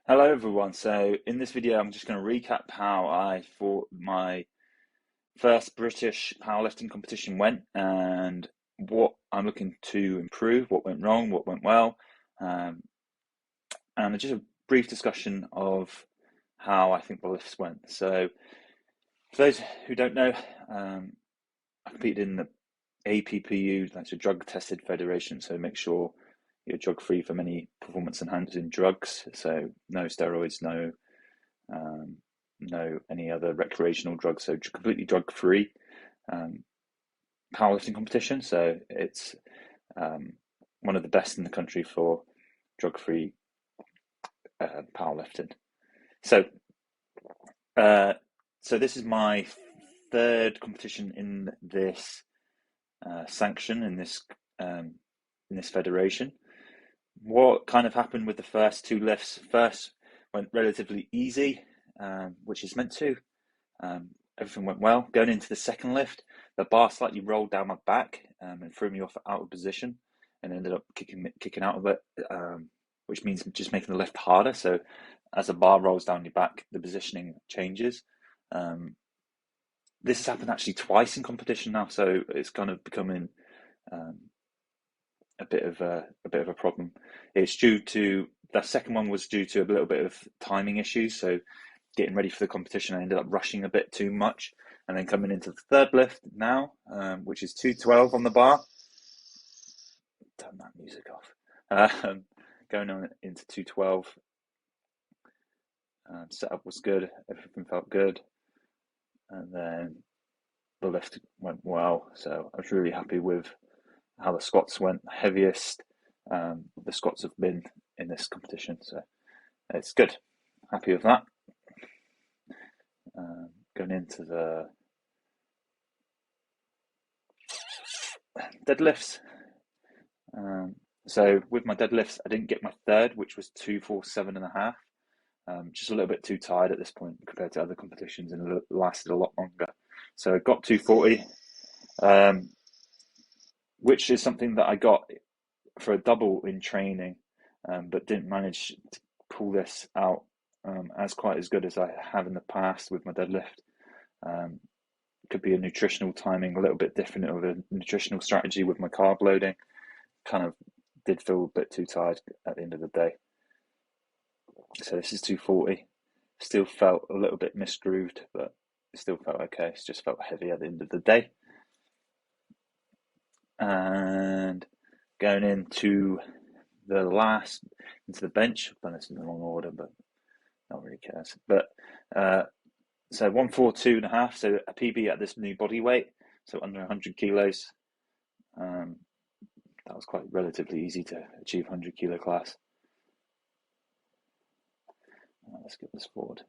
Hello everyone. So in this video, I'm just going to recap how I thought my first British powerlifting competition went and what I'm looking to improve, what went wrong, what went well, um, and just a brief discussion of how I think the lifts went. So for those who don't know, I competed in the APPU, that's a drug tested federation. So make sure you're drug free from any performance enhancing drugs. So no steroids, um, no any other recreational drugs, so completely drug free powerlifting competition. So it's one of the best in the country for drug free powerlifting. So, so this is my third competition in this sanction in this federation. What kind of happened with the first two lifts? First went relatively easy, which is meant to. Everything went well. Going into the second lift, the bar slightly rolled down my back and threw me off out of position, and ended up kicking out of it, which means just making the lift harder. So as the bar rolls down your back, the positioning changes. This has happened actually twice in competition now, so it's kind of becoming a bit of a problem. It's due to the second one was due to a little bit of timing issues. So getting ready for the competition, I ended up rushing a bit too much, and then coming into the third lift now, which is 212 on the bar. Turn that music off. Going on into 212. Setup was good. Everything felt good, and then the lift went well. So I was really happy with how the squats went. Heaviest the squats have been in this competition, so it's good. Happy with that. Going into the deadlifts. So with my deadlifts, I didn't get my third, which was 247.5. Just a little bit too tired at this point compared to other competitions, and it lasted a lot longer. So I got 240, which is something that I got for a double in training, but didn't manage to pull this out as quite as good as I have in the past with my deadlift. Could be a nutritional timing, a little bit different of a nutritional strategy with my carb loading. Kind of did feel a bit too tired at the end of the day. So this is 240. Still felt a little bit misgrooved, but it still felt okay. It just felt heavy at the end of the day. And going into the bench. I've done this in the wrong order, but not really cares. But so 142.5, so a PB at this new body weight, so under 100 kilos. That was quite relatively easy to achieve 100 kilo class. Let's get this forward.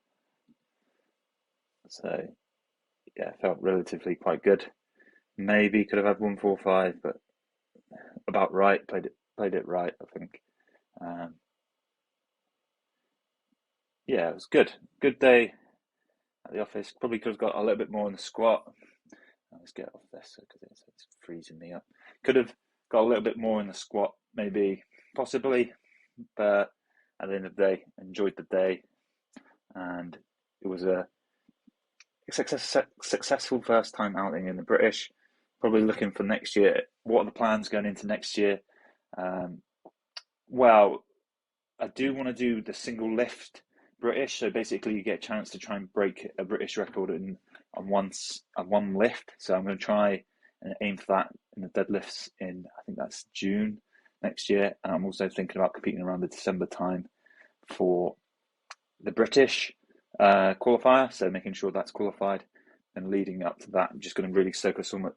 So yeah, felt relatively quite good. Maybe could have had 145, but about right. Played it right, I think. Yeah, it was good. Good day at the office. Probably could have got a little bit more in the squat. Let's get off this because it's freezing me up. Could have got a little bit more in the squat, maybe, possibly, but at the end of the day, enjoyed the day, and it was a successful first time outing in the British. Probably looking for next year. What are the plans going into next year? Well, I do want to do the single lift British. So basically, you get a chance to try and break a British record on one lift. So I'm going to try and aim for that in the deadlifts in, I think that's June next year. And I'm also thinking about competing around the December time for the British qualifier. So making sure that's qualified, and leading up to that, I'm just going to really focus on my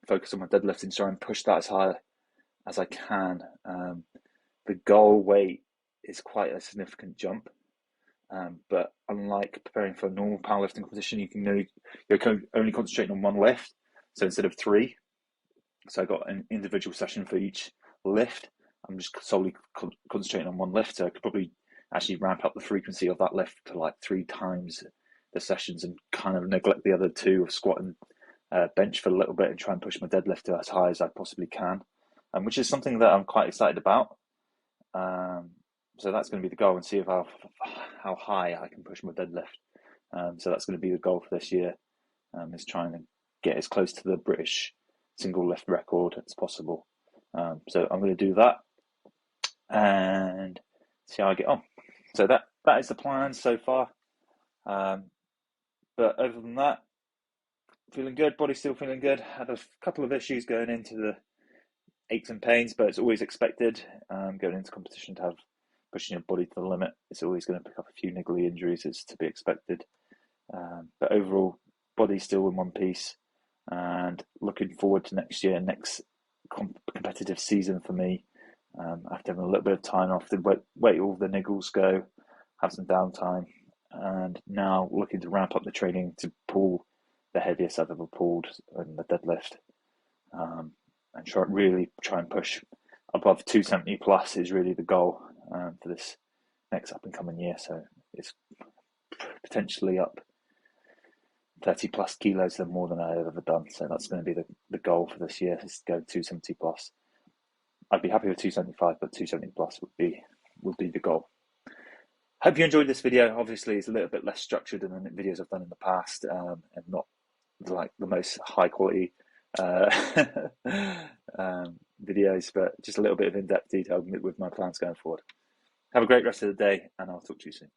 deadlifting and try and push that as high as I can. The goal weight is quite a significant jump. But unlike preparing for a normal powerlifting competition, you're only concentrating on one lift. So instead of three, so I got an individual session for each lift. I'm just solely concentrating on one lift. So I could probably actually ramp up the frequency of that lift to like 3 times the sessions, and kind of neglect the other 2 of squat and bench for a little bit, and try and push my deadlift to as high as I possibly can, which is something that I'm quite excited about. So that's going to be the goal, and see if how how high I can push my deadlift. So that's going to be the goal for this year, is trying to get as close to the British single lift record as possible. So I'm going to do that and see how I get on. So that is the plan so far. But other than that, feeling good. Body's still feeling good. Had a couple of issues going into the aches and pains, but it's always expected. Going into competition to have pushing your body to the limit, it's always going to pick up a few niggly injuries. It's to be expected. But overall, body's still in one piece, and looking forward to next year, next competitive season for me. After having a little bit of time off to wait all the niggles go, have some downtime, and now looking to ramp up the training to pull the heaviest I've ever pulled in the deadlift, and really try and push above 270 plus is really the goal for this next up and coming year. So it's potentially up 30 plus kilos than more than I've ever done. So that's going to be the goal for this year, is to go 270 plus. I'd be happy with 275, but 270 plus would be the goal. Hope you enjoyed this video. Obviously, it's a little bit less structured than the videos I've done in the past, and not like the most high quality videos, but just a little bit of in-depth detail with my plans going forward. Have a great rest of the day, and I'll talk to you soon.